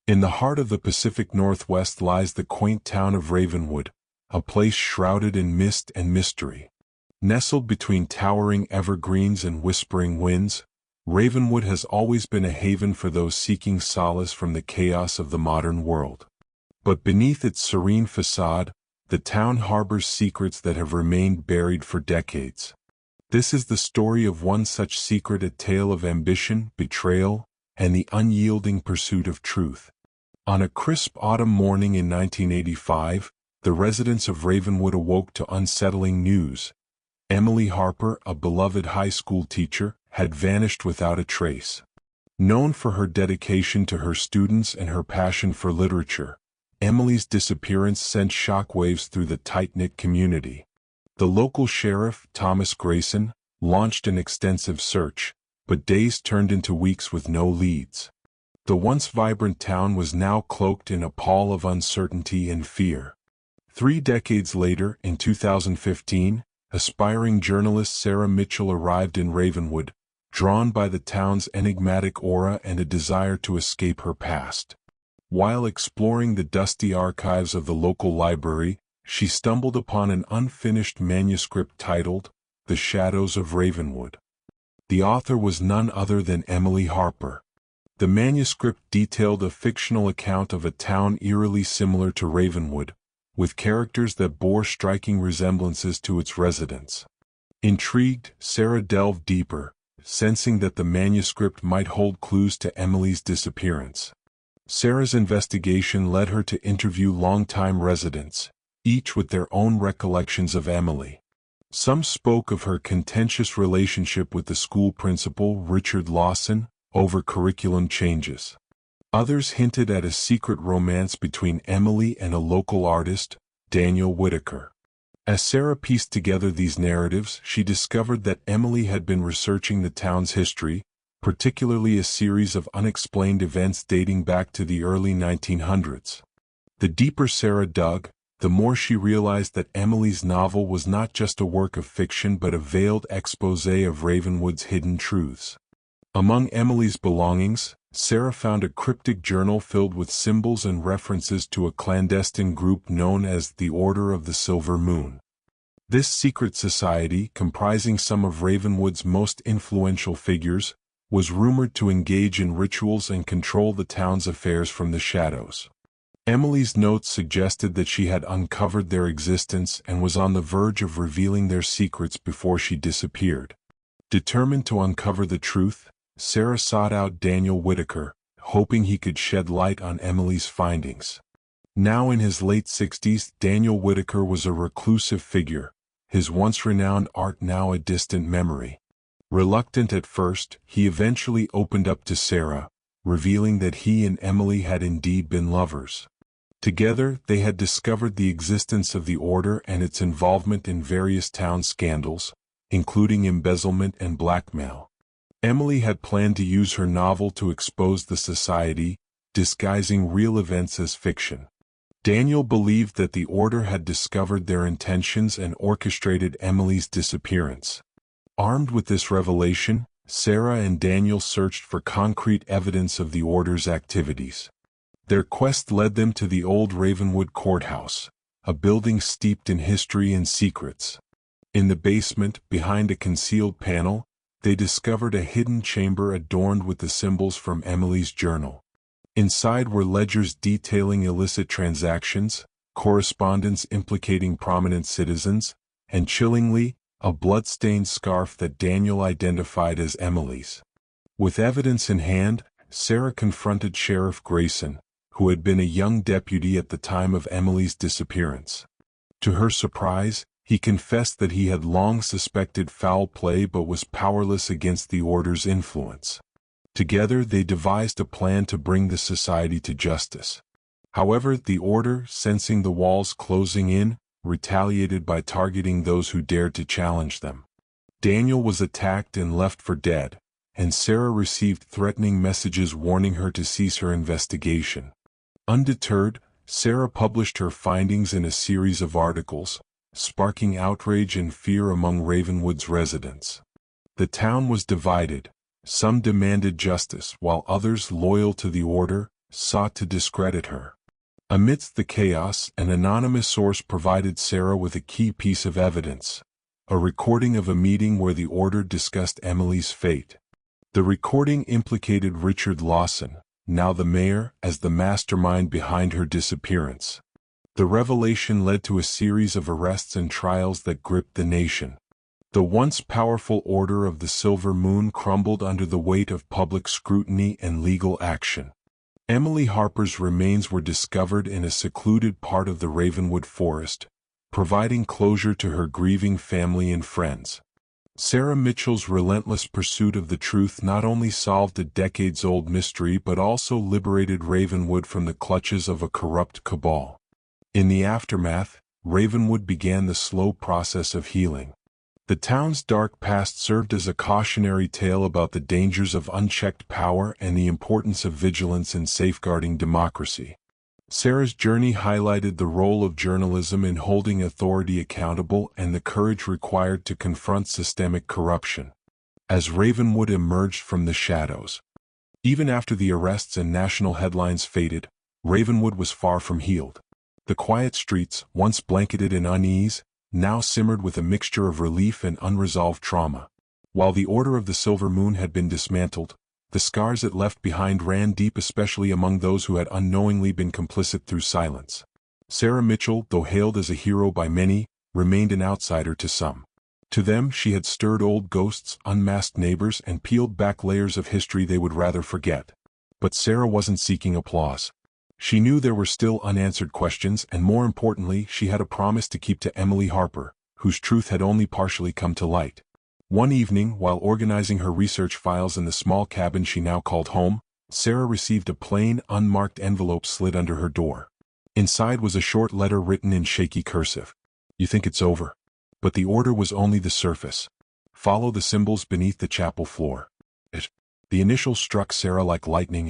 In the heart of the Pacific Northwest lies the quaint town of Ravenwood, a place shrouded in mist and mystery. Nestled between towering evergreens and whispering winds, Ravenwood has always been a haven for those seeking solace from the chaos of the modern world. But beneath its serene facade, the town harbors secrets that have remained buried for decades. This is the story of one such secret, a tale of ambition, betrayal, and the unyielding pursuit of truth. On a crisp autumn morning in 1985, the residents of Ravenwood awoke to unsettling news. Emily Harper, a beloved high school teacher, had vanished without a trace. Known for her dedication to her students and her passion for literature, Emily's disappearance sent shockwaves through the tight-knit community. The local sheriff, Thomas Grayson, launched an extensive search, but days turned into weeks with no leads. The once vibrant town was now cloaked in a pall of uncertainty and fear. 3 decades later, in 2015, aspiring journalist Sarah Mitchell arrived in Ravenwood, drawn by the town's enigmatic aura and a desire to escape her past. While exploring the dusty archives of the local library, she stumbled upon an unfinished manuscript titled, The Shadows of Ravenwood. The author was none other than Emily Harper. The manuscript detailed a fictional account of a town eerily similar to Ravenwood, with characters that bore striking resemblances to its residents. Intrigued, Sarah delved deeper, sensing that the manuscript might hold clues to Emily's disappearance. Sarah's investigation led her to interview longtime residents, each with their own recollections of Emily. Some spoke of her contentious relationship with the school principal, Richard Lawson, over curriculum changes. Others hinted at a secret romance between Emily and a local artist, Daniel Whitaker. As Sarah pieced together these narratives, she discovered that Emily had been researching the town's history, particularly a series of unexplained events dating back to the early 1900s. The deeper Sarah dug, the more she realized that Emily's novel was not just a work of fiction but a veiled exposé of Ravenwood's hidden truths. Among Emily's belongings, Sarah found a cryptic journal filled with symbols and references to a clandestine group known as the Order of the Silver Moon. This secret society, comprising some of Ravenwood's most influential figures, was rumored to engage in rituals and control the town's affairs from the shadows. Emily's notes suggested that she had uncovered their existence and was on the verge of revealing their secrets before she disappeared. Determined to uncover the truth, Sarah sought out Daniel Whitaker, hoping he could shed light on Emily's findings. Now in his late 60s, Daniel Whitaker was a reclusive figure, his once renowned art now a distant memory. Reluctant at first, he eventually opened up to Sarah, revealing that he and Emily had indeed been lovers. Together, they had discovered the existence of the order and its involvement in various town scandals, including embezzlement and blackmail. Emily had planned to use her novel to expose the society, disguising real events as fiction. Daniel believed that the order had discovered their intentions and orchestrated Emily's disappearance. Armed with this revelation, Sarah and Daniel searched for concrete evidence of the order's activities. Their quest led them to the old Ravenwood Courthouse, a building steeped in history and secrets. In the basement, behind a concealed panel, they discovered a hidden chamber adorned with the symbols from Emily's journal. Inside were ledgers detailing illicit transactions, correspondence implicating prominent citizens, and chillingly, a blood-stained scarf that Daniel identified as Emily's. With evidence in hand, Sarah confronted Sheriff Grayson, who had been a young deputy at the time of Emily's disappearance. To her surprise, he confessed that he had long suspected foul play but was powerless against the order's influence. Together they devised a plan to bring the society to justice. However, the order, sensing the walls closing in, retaliated by targeting those who dared to challenge them. Daniel was attacked and left for dead, and Sarah received threatening messages warning her to cease her investigation. Undeterred, Sarah published her findings in a series of articles, sparking outrage and fear among Ravenwood's residents. The town was divided. Some demanded justice while others, loyal to the order, sought to discredit her. Amidst the chaos, an anonymous source provided Sarah with a key piece of evidence, a recording of a meeting where the order discussed Emily's fate. The recording implicated Richard Lawson, now the mayor, as the mastermind behind her disappearance. The revelation led to a series of arrests and trials that gripped the nation. The once powerful Order of the Silver Moon crumbled under the weight of public scrutiny and legal action. Emily Harper's remains were discovered in a secluded part of the Ravenwood forest, providing closure to her grieving family and friends. Sarah Mitchell's relentless pursuit of the truth not only solved a decades-old mystery but also liberated Ravenwood from the clutches of a corrupt cabal. In the aftermath, Ravenwood began the slow process of healing. The town's dark past served as a cautionary tale about the dangers of unchecked power and the importance of vigilance in safeguarding democracy. Sarah's journey highlighted the role of journalism in holding authority accountable and the courage required to confront systemic corruption. As Ravenwood emerged from the shadows. Even after the arrests and national headlines faded, Ravenwood was far from healed. The quiet streets, once blanketed in unease, now simmered with a mixture of relief and unresolved trauma. While the Order of the Silver Moon had been dismantled, the scars it left behind ran deep, especially among those who had unknowingly been complicit through silence. Sarah Mitchell, though hailed as a hero by many, remained an outsider to some. To them she had stirred old ghosts, unmasked neighbors, and peeled back layers of history they would rather forget. But Sarah wasn't seeking applause. She knew there were still unanswered questions, and more importantly, she had a promise to keep to Emily Harper, whose truth had only partially come to light. One evening, while organizing her research files in the small cabin she now called home, Sarah received a plain, unmarked envelope slid under her door. Inside was a short letter written in shaky cursive. "You think it's over?" But the order was only the surface. Follow the symbols beneath the chapel floor. The initials struck Sarah like lightning.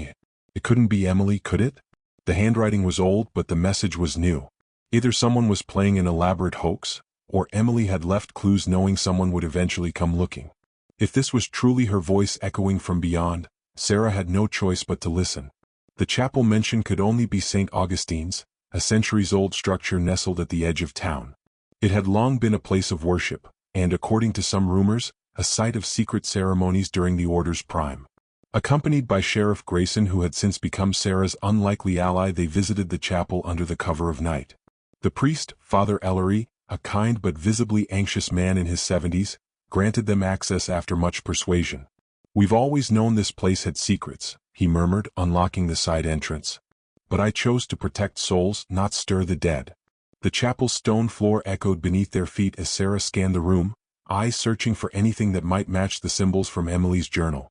It couldn't be Emily, could it? The handwriting was old, but the message was new. Either someone was playing an elaborate hoax, or Emily had left clues knowing someone would eventually come looking. If this was truly her voice echoing from beyond, Sarah had no choice but to listen. The chapel mentioned could only be St. Augustine's, a centuries-old structure nestled at the edge of town. It had long been a place of worship, and according to some rumors, a site of secret ceremonies during the order's prime. Accompanied by Sheriff Grayson, who had since become Sarah's unlikely ally, they visited the chapel under the cover of night. The priest, Father Ellery, a kind but visibly anxious man in his 70s, granted them access after much persuasion. "We've always known this place had secrets," he murmured, unlocking the side entrance. "But I chose to protect souls, not stir the dead." The chapel's stone floor echoed beneath their feet as Sarah scanned the room, eyes searching for anything that might match the symbols from Emily's journal.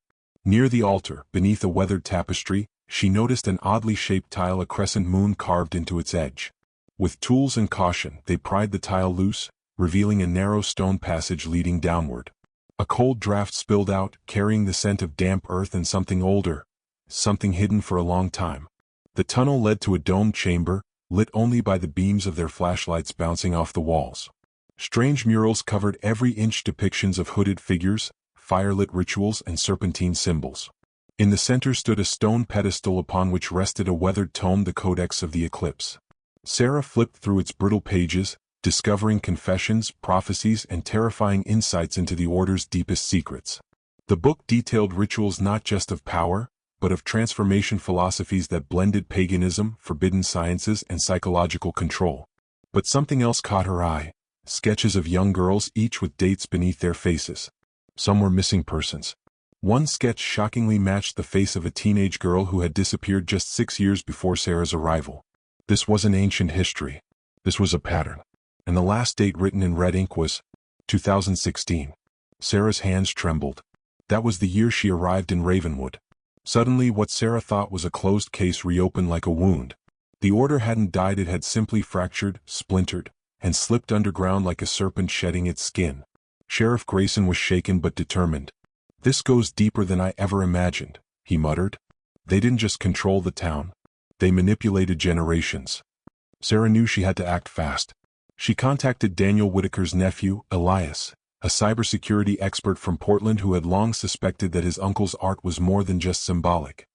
Near the altar, beneath a weathered tapestry, she noticed an oddly shaped tile, a crescent moon carved into its edge. With tools and caution, they pried the tile loose, revealing a narrow stone passage leading downward. A cold draft spilled out, carrying the scent of damp earth and something older, something hidden for a long time. The tunnel led to a domed chamber, lit only by the beams of their flashlights bouncing off the walls. Strange murals covered every inch, depictions of hooded figures, firelit rituals, and serpentine symbols. In the center stood a stone pedestal upon which rested a weathered tome, the Codex of the Eclipse. Sarah flipped through its brittle pages, discovering confessions, prophecies, and terrifying insights into the Order's deepest secrets. The book detailed rituals not just of power, but of transformation, philosophies that blended paganism, forbidden sciences, and psychological control. But something else caught her eye: sketches of young girls, each with dates beneath their faces. Some were missing persons. One sketch shockingly matched the face of a teenage girl who had disappeared just 6 years before Sarah's arrival. This wasn't ancient history. This was a pattern. And the last date written in red ink was 2016. Sarah's hands trembled. That was the year she arrived in Ravenwood. Suddenly, what Sarah thought was a closed case reopened like a wound. The order hadn't died, it had simply fractured, splintered, and slipped underground like a serpent shedding its skin. Sheriff Grayson was shaken but determined. "This goes deeper than I ever imagined," he muttered. "They didn't just control the town. They manipulated generations." Sarah knew she had to act fast. She contacted Daniel Whitaker's nephew, Elias, a cybersecurity expert from Portland who had long suspected that his uncle's art was more than just symbolic.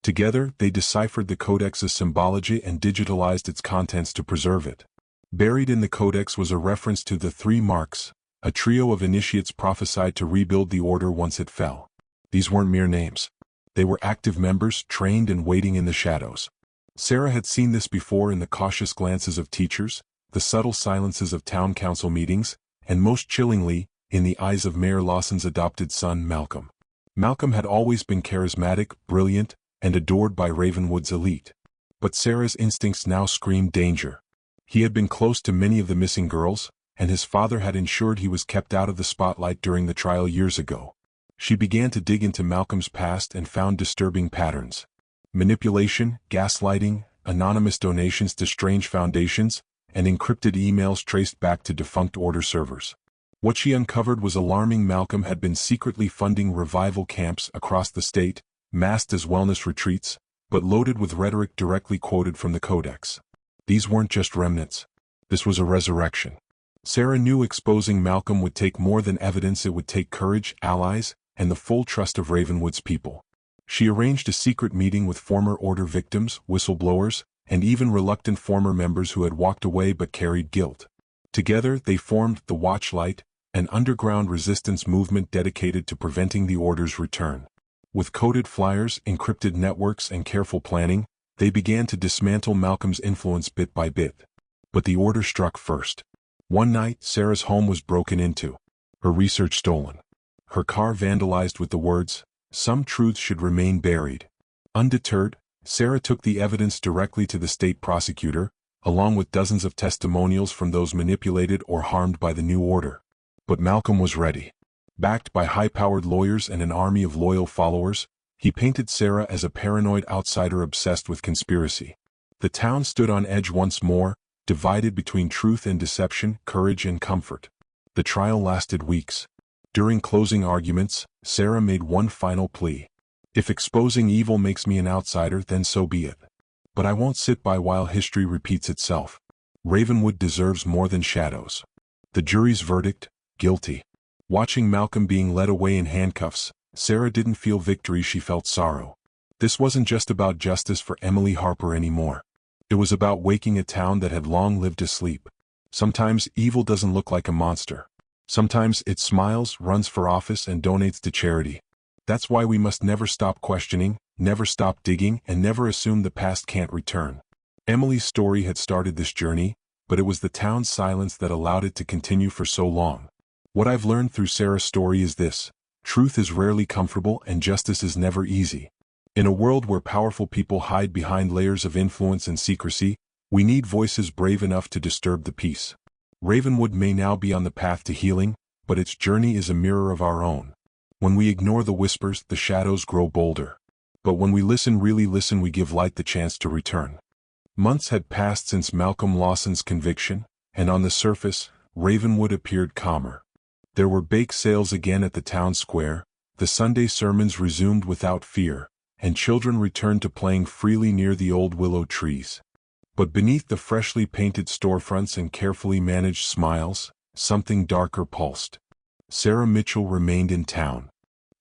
Together, they deciphered the codex's symbology and digitalized its contents to preserve it. Buried in the codex was a reference to the Three Marks, a trio of initiates prophesied to rebuild the order once it fell. These weren't mere names. They were active members, trained and waiting in the shadows. Sarah had seen this before in the cautious glances of teachers, the subtle silences of town council meetings, and most chillingly, in the eyes of Mayor Lawson's adopted son Malcolm. Malcolm had always been charismatic, brilliant, and adored by Ravenwood's elite. But Sarah's instincts now screamed danger. He had been close to many of the missing girls, and his father had ensured he was kept out of the spotlight during the trial years ago. She began to dig into Malcolm's past and found disturbing patterns. Manipulation, gaslighting, anonymous donations to strange foundations, and encrypted emails traced back to defunct order servers. What she uncovered was alarming. Malcolm had been secretly funding revival camps across the state, masked as wellness retreats, but loaded with rhetoric directly quoted from the Codex. These weren't just remnants. This was a resurrection. Sarah knew exposing Malcolm would take more than evidence. It would take courage, allies, and the full trust of Ravenwood's people. She arranged a secret meeting with former order victims, whistleblowers, and even reluctant former members who had walked away but carried guilt. Together, they formed the Watchlight, an underground resistance movement dedicated to preventing the order's return. With coded flyers, encrypted networks, and careful planning, they began to dismantle Malcolm's influence bit by bit. But the order struck first. One night, Sarah's home was broken into, her research stolen, her car vandalized with the words, "Some truths should remain buried." Undeterred, Sarah took the evidence directly to the state prosecutor, along with dozens of testimonials from those manipulated or harmed by the new order. But Malcolm was ready. Backed by high-powered lawyers and an army of loyal followers, he painted Sarah as a paranoid outsider obsessed with conspiracy. The town stood on edge once more, divided between truth and deception, courage and comfort. The trial lasted weeks. During closing arguments, Sarah made one final plea. "If exposing evil makes me an outsider, then so be it. But I won't sit by while history repeats itself. Ravenwood deserves more than shadows." The jury's verdict, guilty. Watching Malcolm being led away in handcuffs, Sarah didn't feel victory, she felt sorrow. This wasn't just about justice for Emily Harper anymore. It was about waking a town that had long lived asleep. Sometimes evil doesn't look like a monster. Sometimes it smiles, runs for office, and donates to charity. That's why we must never stop questioning, never stop digging, and never assume the past can't return. Emily's story had started this journey, but it was the town's silence that allowed it to continue for so long. What I've learned through Sarah's story is this: truth is rarely comfortable and justice is never easy. In a world where powerful people hide behind layers of influence and secrecy, we need voices brave enough to disturb the peace. Ravenwood may now be on the path to healing, but its journey is a mirror of our own. When we ignore the whispers, the shadows grow bolder. But when we listen, really listen, we give light the chance to return. Months had passed since Malcolm Lawson's conviction, and on the surface, Ravenwood appeared calmer. There were bake sales again at the town square, the Sunday sermons resumed without fear, and children returned to playing freely near the old willow trees. But beneath the freshly painted storefronts and carefully managed smiles, something darker pulsed. Sarah Mitchell remained in town.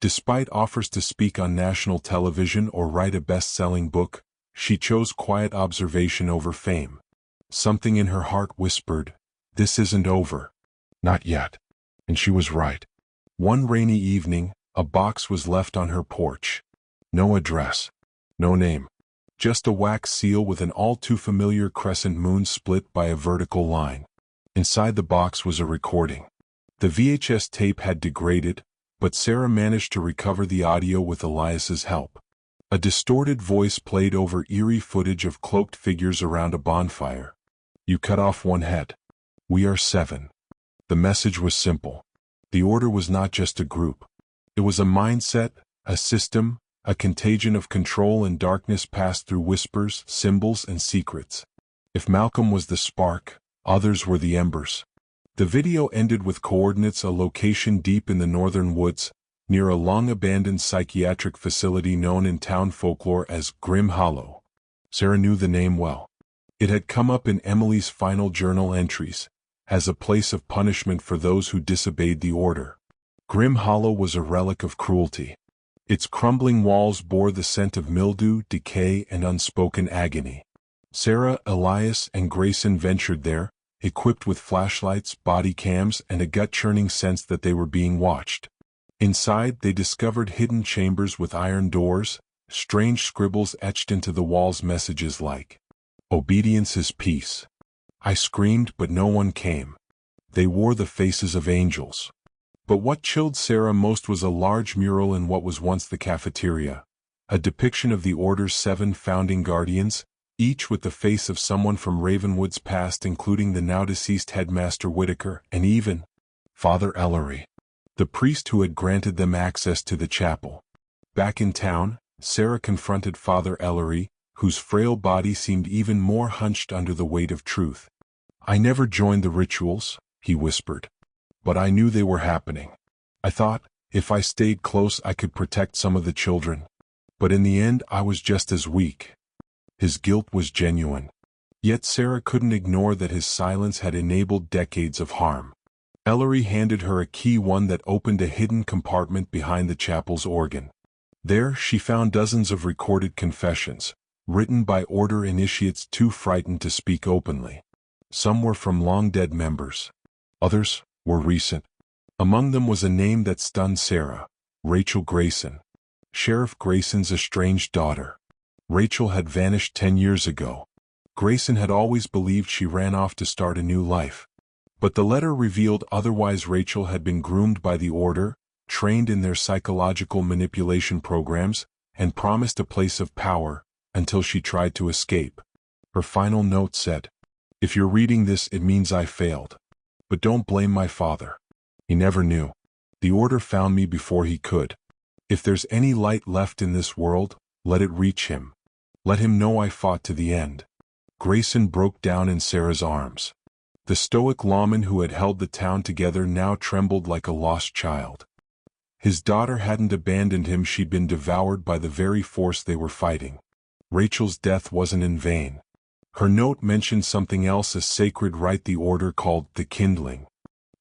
Despite offers to speak on national television or write a best-selling book, she chose quiet observation over fame. Something in her heart whispered, "This isn't over. Not yet." And she was right. One rainy evening, a box was left on her porch. No address. No name. Just a wax seal with an all-too-familiar crescent moon split by a vertical line. Inside the box was a recording. The VHS tape had degraded, but Sarah managed to recover the audio with Elias's help. A distorted voice played over eerie footage of cloaked figures around a bonfire. "You cut off one head. We are 7. The message was simple. The order was not just a group. It was a mindset, a system, a contagion of control and darkness passed through whispers, symbols, and secrets. If Malcolm was the spark, others were the embers. The video ended with coordinates: a location deep in the northern woods, near a long-abandoned psychiatric facility known in town folklore as Grim Hollow. Sarah knew the name well. It had come up in Emily's final journal entries, as a place of punishment for those who disobeyed the order. Grim Hollow was a relic of cruelty. Its crumbling walls bore the scent of mildew, decay, and unspoken agony. Sarah, Elias, and Grayson ventured there, equipped with flashlights, body cams, and a gut-churning sense that they were being watched. Inside, they discovered hidden chambers with iron doors, strange scribbles etched into the walls, messages like, "Obedience is peace." I screamed, but no one came. They wore the faces of angels. But what chilled Sarah most was a large mural in what was once the cafeteria, a depiction of the Order's 7 founding guardians, each with the face of someone from Ravenwood's past, including the now-deceased headmaster Whitaker, and even Father Ellery, the priest who had granted them access to the chapel. Back in town, Sarah confronted Father Ellery, whose frail body seemed even more hunched under the weight of truth. "I never joined the rituals," he whispered. "But I knew they were happening. I thought, if I stayed close I could protect some of the children. But in the end I was just as weak." His guilt was genuine. Yet Sarah couldn't ignore that his silence had enabled decades of harm. Ellery handed her a key, one that opened a hidden compartment behind the chapel's organ. There she found dozens of recorded confessions, written by Order initiates too frightened to speak openly. Some were from long-dead members. Others were recent. Among them was a name that stunned Sarah: Rachel Grayson, Sheriff Grayson's estranged daughter. Rachel had vanished 10 years ago. Grayson had always believed she ran off to start a new life. But the letter revealed otherwise. Rachel had been groomed by the Order, trained in their psychological manipulation programs, and promised a place of power, until she tried to escape. Her final note said, "If you're reading this, it means I failed. But don't blame my father. He never knew. The Order found me before he could. If there's any light left in this world, let it reach him. Let him know I fought to the end." Grayson broke down in Sarah's arms. The stoic lawman who had held the town together now trembled like a lost child. His daughter hadn't abandoned him, she'd been devoured by the very force they were fighting. Rachel's death wasn't in vain. Her note mentioned something else, a sacred rite the Order called the Kindling.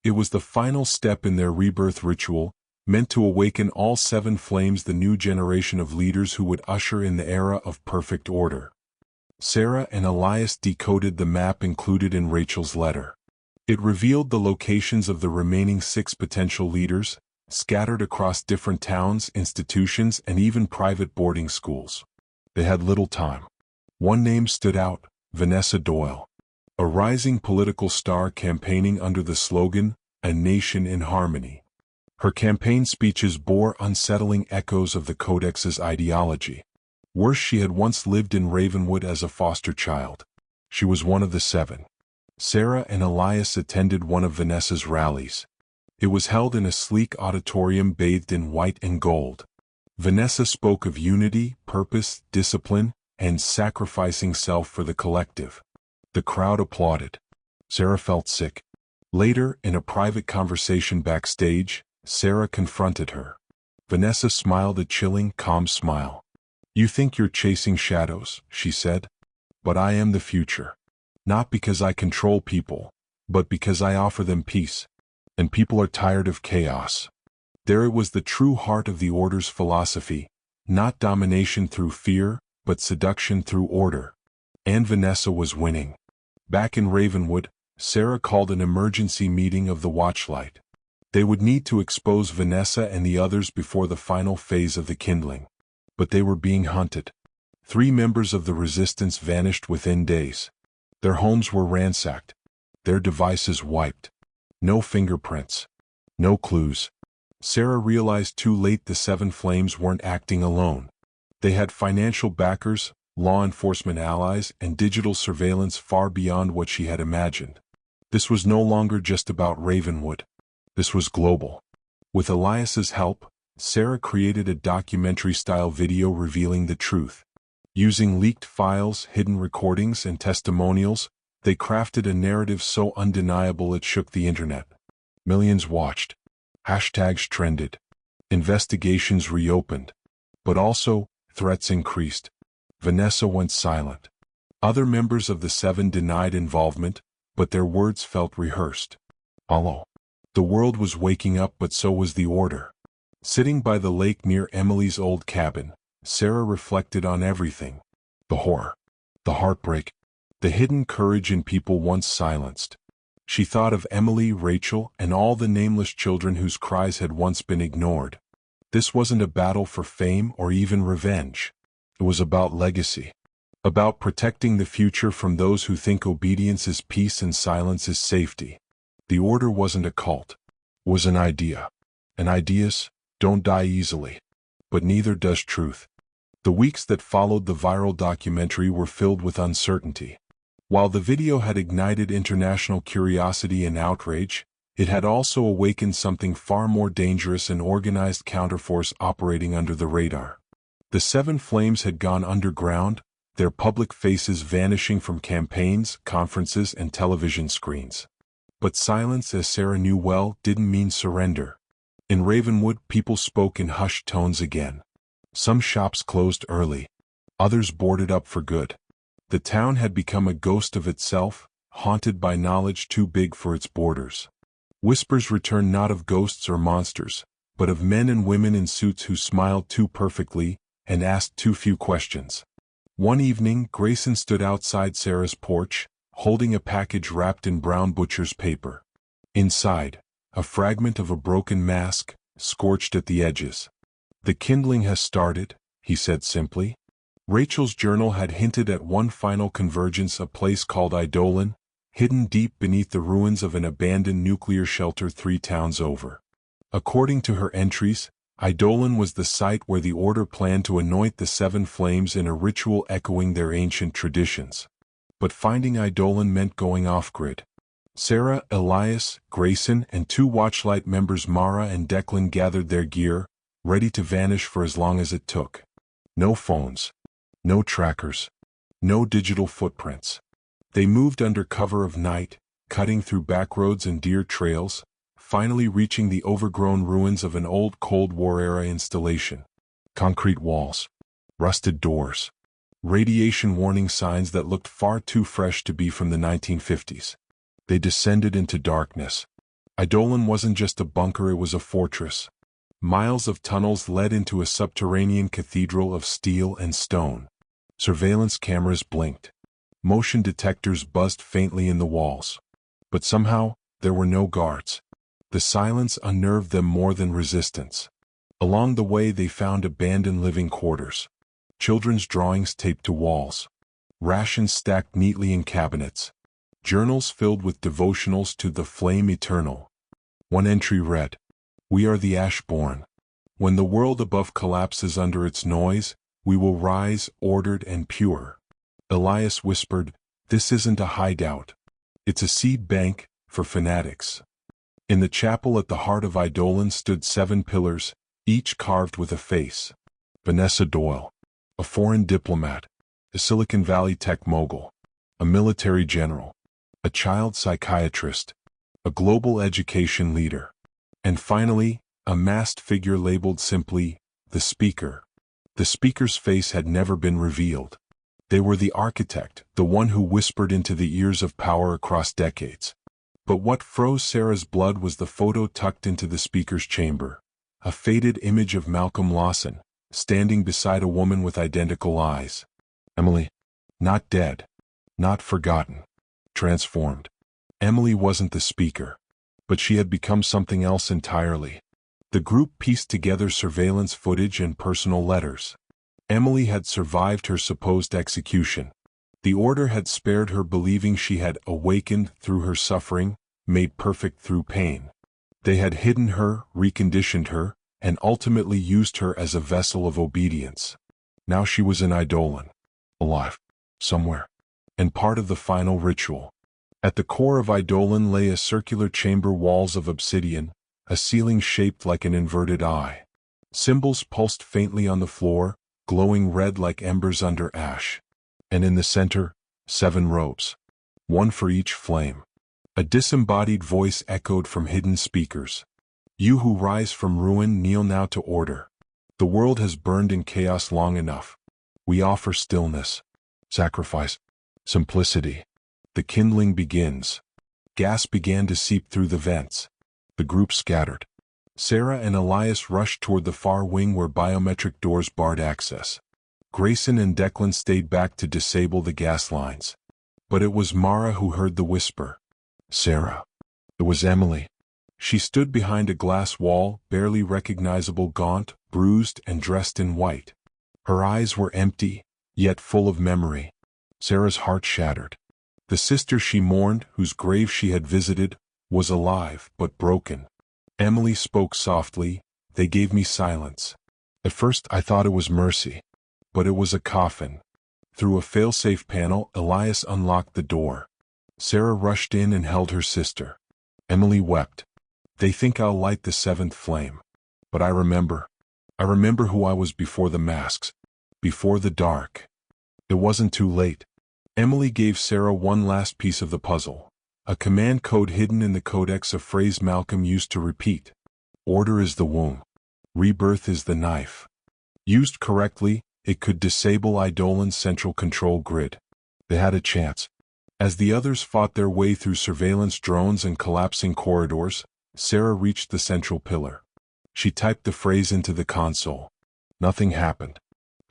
It was the final step in their rebirth ritual, meant to awaken all 7 flames, the new generation of leaders who would usher in the era of perfect order. Sarah and Elias decoded the map included in Rachel's letter. It revealed the locations of the remaining 6 potential leaders, scattered across different towns, institutions, and even private boarding schools. They had little time. One name stood out: Vanessa Doyle, a rising political star campaigning under the slogan, "A Nation in Harmony." Her campaign speeches bore unsettling echoes of the Codex's ideology. Worse, she had once lived in Ravenwood as a foster child. She was one of the 7. Sarah and Elias attended one of Vanessa's rallies. It was held in a sleek auditorium bathed in white and gold. Vanessa spoke of unity, purpose, discipline, and sacrificing self for the collective. The crowd applauded. Sarah felt sick. Later, in a private conversation backstage, Sarah confronted her. Vanessa smiled a chilling, calm smile. "You think you're chasing shadows," she said. "But I am the future. Not because I control people, but because I offer them peace. And people are tired of chaos." There it was, the true heart of the Order's philosophy: not domination through fear, but seduction through order. And Vanessa was winning. Back in Ravenwood, Sarah called an emergency meeting of the Watchlight. They would need to expose Vanessa and the others before the final phase of the kindling. But they were being hunted. 3 members of the resistance vanished within days. Their homes were ransacked. Their devices wiped. No fingerprints. No clues. Sarah realized too late the 7 flames weren't acting alone. They had financial backers, law enforcement allies, and digital surveillance far beyond what she had imagined. This was no longer just about Ravenwood. This was global. With Elias's help, Sarah created a documentary-style video revealing the truth. Using leaked files, hidden recordings, and testimonials, they crafted a narrative so undeniable it shook the internet. Millions watched. Hashtags trended. Investigations reopened. But also, threats increased. Vanessa went silent. Other members of the 7 denied involvement, but their words felt rehearsed. Hollow. The world was waking up, but so was the Order. Sitting by the lake near Emily's old cabin, Sarah reflected on everything. The horror, the heartbreak, the hidden courage in people once silenced. She thought of Emily, Rachel, and all the nameless children whose cries had once been ignored. This wasn't a battle for fame or even revenge. It was about legacy. About protecting the future from those who think obedience is peace and silence is safety. The order wasn't a cult. It was an idea. And ideas don't die easily. But neither does truth. The weeks that followed the viral documentary were filled with uncertainty. While the video had ignited international curiosity and outrage, it had also awakened something far more dangerous: an organized counterforce operating under the radar. The Seven Flames had gone underground, their public faces vanishing from campaigns, conferences, and television screens. But silence, as Sarah knew well, didn't mean surrender. In Ravenwood, people spoke in hushed tones again. Some shops closed early. Others boarded up for good. The town had become a ghost of itself, haunted by knowledge too big for its borders. Whispers returned, not of ghosts or monsters, but of men and women in suits who smiled too perfectly and asked too few questions. One evening, Grayson stood outside Sarah's porch, holding a package wrapped in brown butcher's paper. Inside, a fragment of a broken mask, scorched at the edges. "The kindling has started," he said simply. Rachel's journal had hinted at one final convergence, a place called Eidolon, hidden deep beneath the ruins of an abandoned nuclear shelter 3 towns over. According to her entries, Eidolon was the site where the Order planned to anoint the Seven Flames in a ritual echoing their ancient traditions. But finding Eidolon meant going off-grid. Sarah, Elias, Grayson, and 2 Watchlight members Mara and Declan gathered their gear, ready to vanish for as long as it took. No phones. No trackers. No digital footprints. They moved under cover of night, cutting through backroads and deer trails, finally reaching the overgrown ruins of an old Cold War-era installation. Concrete walls. Rusted doors. Radiation warning signs that looked far too fresh to be from the 1950s. They descended into darkness. Eidolon wasn't just a bunker, it was a fortress. Miles of tunnels led into a subterranean cathedral of steel and stone. Surveillance cameras blinked. Motion detectors buzzed faintly in the walls. But somehow, there were no guards. The silence unnerved them more than resistance. Along the way they found abandoned living quarters. Children's drawings taped to walls. Rations stacked neatly in cabinets. Journals filled with devotionals to the Flame Eternal. One entry read, "We are the Ashborn. When the world above collapses under its noise, we will rise, ordered and pure." Elias whispered, "This isn't a hideout. It's a seed bank for fanatics." In the chapel at the heart of Eidolon stood 7 pillars, each carved with a face. Vanessa Doyle, a foreign diplomat, a Silicon Valley tech mogul, a military general, a child psychiatrist, a global education leader, and finally, a masked figure labeled simply, the Speaker. The Speaker's face had never been revealed. They were the architect, the one who whispered into the ears of power across decades. But what froze Sarah's blood was the photo tucked into the Speaker's chamber. A faded image of Malcolm Lawson, standing beside a woman with identical eyes. Emily. Not dead. Not forgotten. Transformed. Emily wasn't the Speaker. But she had become something else entirely. The group pieced together surveillance footage and personal letters. Emily had survived her supposed execution. The Order had spared her, believing she had awakened through her suffering, made perfect through pain. They had hidden her, reconditioned her, and ultimately used her as a vessel of obedience. Now she was in Eidolon. Alive. Somewhere. And part of the final ritual. At the core of Eidolon lay a circular chamber, walls of obsidian, a ceiling shaped like an inverted eye. Symbols pulsed faintly on the floor, glowing red like embers under ash. And in the center, 7 robes. One for each flame. A disembodied voice echoed from hidden speakers. "You who rise from ruin, kneel now to order. The world has burned in chaos long enough. We offer stillness, sacrifice, simplicity. The kindling begins." Gas began to seep through the vents. The group scattered. Sarah and Elias rushed toward the far wing where biometric doors barred access. Grayson and Declan stayed back to disable the gas lines. But it was Mara who heard the whisper. Sarah. It was Emily. She stood behind a glass wall, barely recognizable, gaunt, bruised, and dressed in white. Her eyes were empty, yet full of memory. Sarah's heart shattered. The sister she mourned, whose grave she had visited, was alive, but broken. Emily spoke softly. They gave me silence. At first I thought it was mercy. But it was a coffin. Through a fail-safe panel, Elias unlocked the door. Sarah rushed in and held her sister. Emily wept. They think I'll light the seventh flame. But I remember. I remember who I was before the masks. Before the dark. It wasn't too late. Emily gave Sarah one last piece of the puzzle. A command code hidden in the codex, a phrase Malcolm used to repeat. Order is the womb. Rebirth is the knife. Used correctly, it could disable Eidolon's central control grid. They had a chance. As the others fought their way through surveillance drones and collapsing corridors, Sarah reached the central pillar. She typed the phrase into the console. Nothing happened.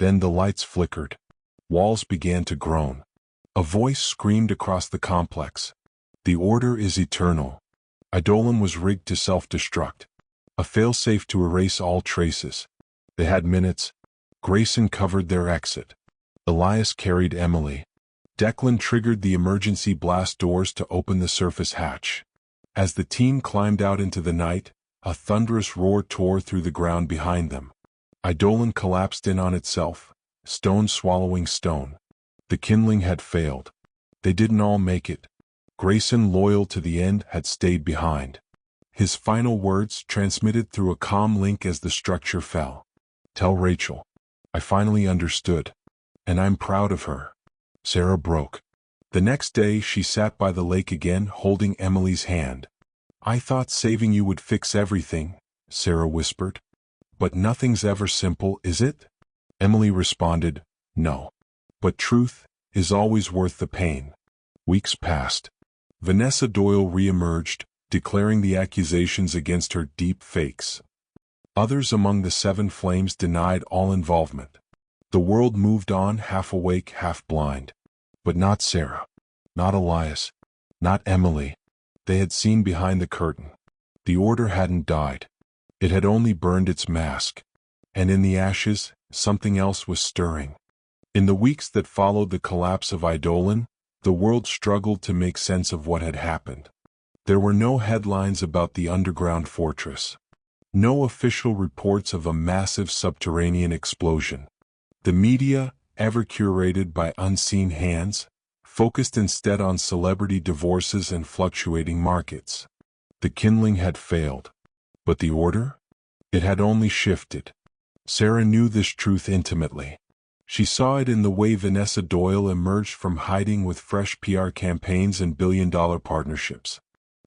Then the lights flickered. Walls began to groan. A voice screamed across the complex. The order is eternal. Eidolon was rigged to self-destruct. A failsafe to erase all traces. They had minutes. Grayson covered their exit. Elias carried Emily. Declan triggered the emergency blast doors to open the surface hatch. As the team climbed out into the night, a thunderous roar tore through the ground behind them. Eidolon collapsed in on itself, stone swallowing stone. The kindling had failed. They didn't all make it. Grayson, loyal to the end, had stayed behind. His final words transmitted through a comm link as the structure fell. Tell Rachel. I finally understood. And I'm proud of her. Sarah broke. The next day she sat by the lake again, holding Emily's hand. I thought saving you would fix everything, Sarah whispered. But nothing's ever simple, is it? Emily responded, no. But truth is always worth the pain. Weeks passed. Vanessa Doyle re-emerged, declaring the accusations against her deep fakes. Others among the Seven Flames denied all involvement. The world moved on, half awake, half blind. But not Sarah. Not Elias. Not Emily. They had seen behind the curtain. The order hadn't died. It had only burned its mask. And in the ashes, something else was stirring. In the weeks that followed the collapse of Eidolon, the world struggled to make sense of what had happened. There were no headlines about the underground fortress. No official reports of a massive subterranean explosion. The media, ever curated by unseen hands, focused instead on celebrity divorces and fluctuating markets. The kindling had failed. But the order? It had only shifted. Sarah knew this truth intimately. She saw it in the way Vanessa Doyle emerged from hiding with fresh PR campaigns and billion-dollar partnerships.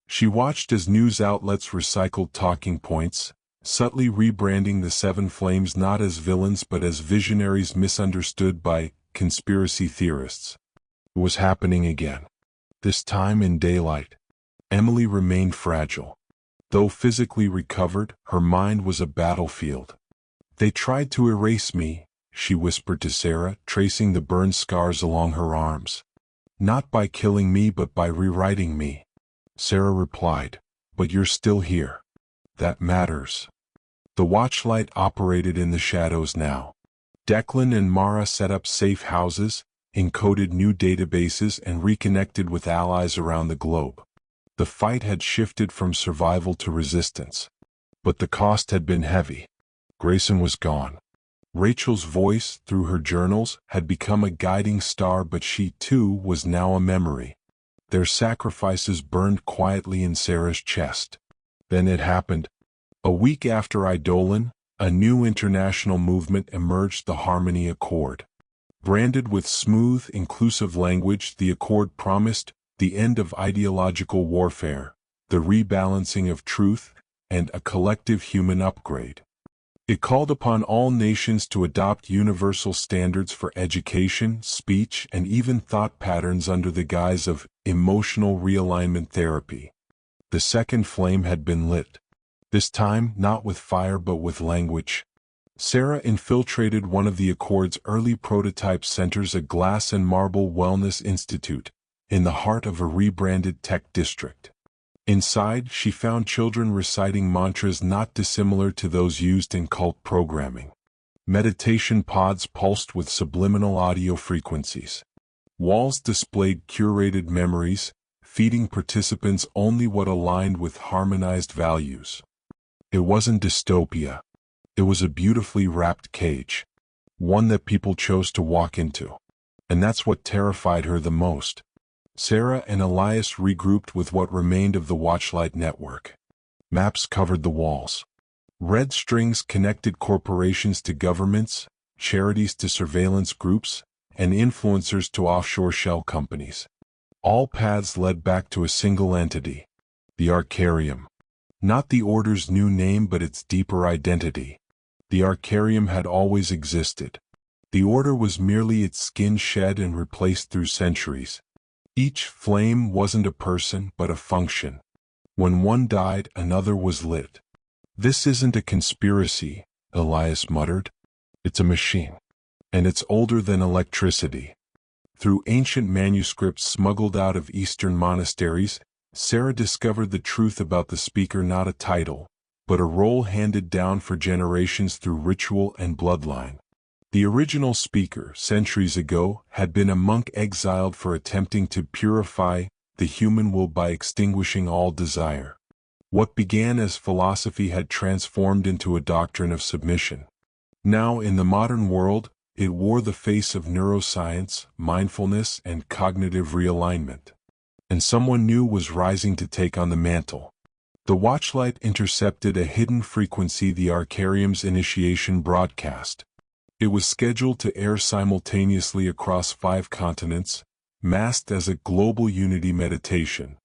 She watched as news outlets recycled talking points, subtly rebranding the Seven Flames not as villains but as visionaries misunderstood by conspiracy theorists. It was happening again. This time in daylight. Emily remained fragile. Though physically recovered, her mind was a battlefield. They tried to erase me, she whispered to Sarah, tracing the burn scars along her arms. Not by killing me but by rewriting me. Sarah replied, but you're still here. That matters. The watchlight operated in the shadows now. Declan and Mara set up safe houses, encoded new databases and reconnected with allies around the globe. The fight had shifted from survival to resistance. But the cost had been heavy. Grayson was gone. Rachel's voice, through her journals, had become a guiding star, but she too was now a memory. Their sacrifices burned quietly in Sarah's chest. Then it happened. A week after Eidolon, a new international movement emerged, the Harmony Accord. Branded with smooth, inclusive language, the Accord promised the end of ideological warfare, the rebalancing of truth, and a collective human upgrade. It called upon all nations to adopt universal standards for education, speech, and even thought patterns under the guise of emotional realignment therapy. The second flame had been lit. This time, not with fire but with language. Sarah infiltrated one of the Accord's early prototype centers, a glass and marble wellness institute, in the heart of a rebranded tech district. Inside, she found children reciting mantras not dissimilar to those used in cult programming. Meditation pods pulsed with subliminal audio frequencies. Walls displayed curated memories, feeding participants only what aligned with harmonized values. It wasn't dystopia. It was a beautifully wrapped cage, one that people chose to walk into. And that's what terrified her the most. Sarah and Elias regrouped with what remained of the Watchlight network. Maps covered the walls. Red strings connected corporations to governments, charities to surveillance groups, and influencers to offshore shell companies. All paths led back to a single entity, the Arcarium. Not the Order's new name but its deeper identity. The Arcarium had always existed. The Order was merely its skin shed and replaced through centuries. Each flame wasn't a person but a function. When one died, another was lit. "This isn't a conspiracy," Elias muttered. "It's a machine. And it's older than electricity." Through ancient manuscripts smuggled out of Eastern monasteries, Sarah discovered the truth about the speaker, not a title, but a role handed down for generations through ritual and bloodline. The original speaker, centuries ago, had been a monk exiled for attempting to purify the human will by extinguishing all desire. What began as philosophy had transformed into a doctrine of submission. Now, in the modern world, it wore the face of neuroscience, mindfulness, and cognitive realignment. And someone new was rising to take on the mantle. The Watchlight intercepted a hidden frequency, the Arcarium's initiation broadcast. It was scheduled to air simultaneously across 5 continents, masked as a global unity meditation.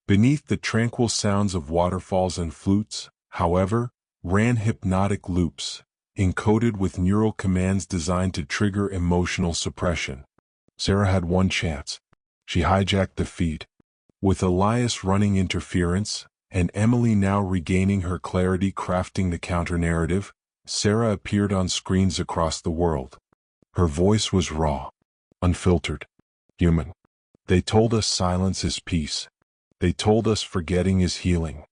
Beneath the tranquil sounds of waterfalls and flutes, however, ran hypnotic loops, encoded with neural commands designed to trigger emotional suppression. Sarah had one chance. She hijacked the feed. With Elias running interference, and Emily now regaining her clarity crafting the counter-narrative, Sarah appeared on screens across the world. Her voice was raw, unfiltered, human. "They told us silence is peace. They told us forgetting is healing.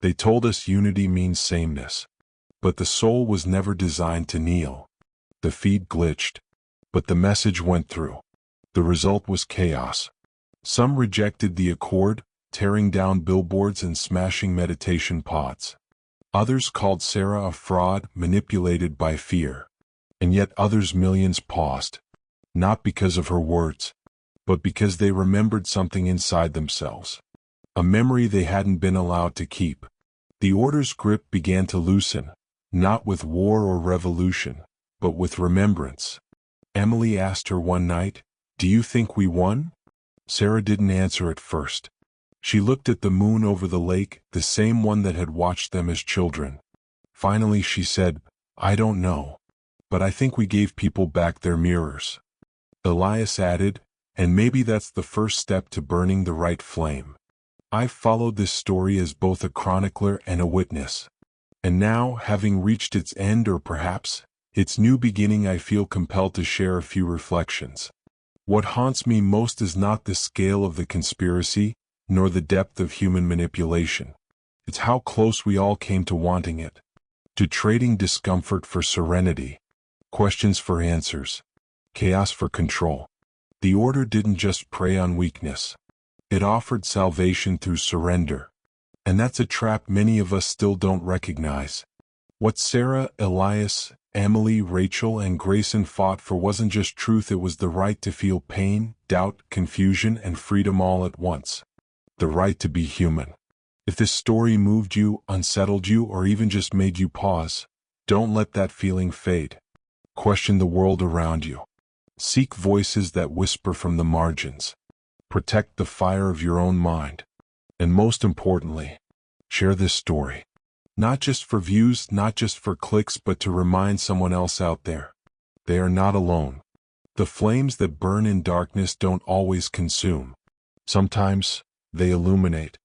They told us unity means sameness. But the soul was never designed to kneel." The feed glitched, but the message went through. The result was chaos. Some rejected the Accord, tearing down billboards and smashing meditation pods. Others called Sarah a fraud, manipulated by fear. And yet others, millions, paused. Not because of her words, but because they remembered something inside themselves. A memory they hadn't been allowed to keep. The Order's grip began to loosen, not with war or revolution, but with remembrance. Emily asked her one night, "Do you think we won?" Sarah didn't answer at first. She looked at the moon over the lake, the same one that had watched them as children. Finally she said, "I don't know. But I think we gave people back their mirrors." Elias added, "And maybe that's the first step to burning the right flame." I've followed this story as both a chronicler and a witness. And now, having reached its end or perhaps its new beginning, I feel compelled to share a few reflections. What haunts me most is not the scale of the conspiracy, nor the depth of human manipulation. It's how close we all came to wanting it. To trading discomfort for serenity, questions for answers, chaos for control. The Order didn't just prey on weakness. It offered salvation through surrender. And that's a trap many of us still don't recognize. What Sarah, Elias, Emily, Rachel, and Grayson fought for wasn't just truth, it was the right to feel pain, doubt, confusion, and freedom all at once. The right to be human. If this story moved you, unsettled you, or even just made you pause, don't let that feeling fade. Question the world around you. Seek voices that whisper from the margins. Protect the fire of your own mind. And most importantly, share this story. Not just for views, not just for clicks, but to remind someone else out there. They are not alone. The flames that burn in darkness don't always consume. Sometimes, they illuminate.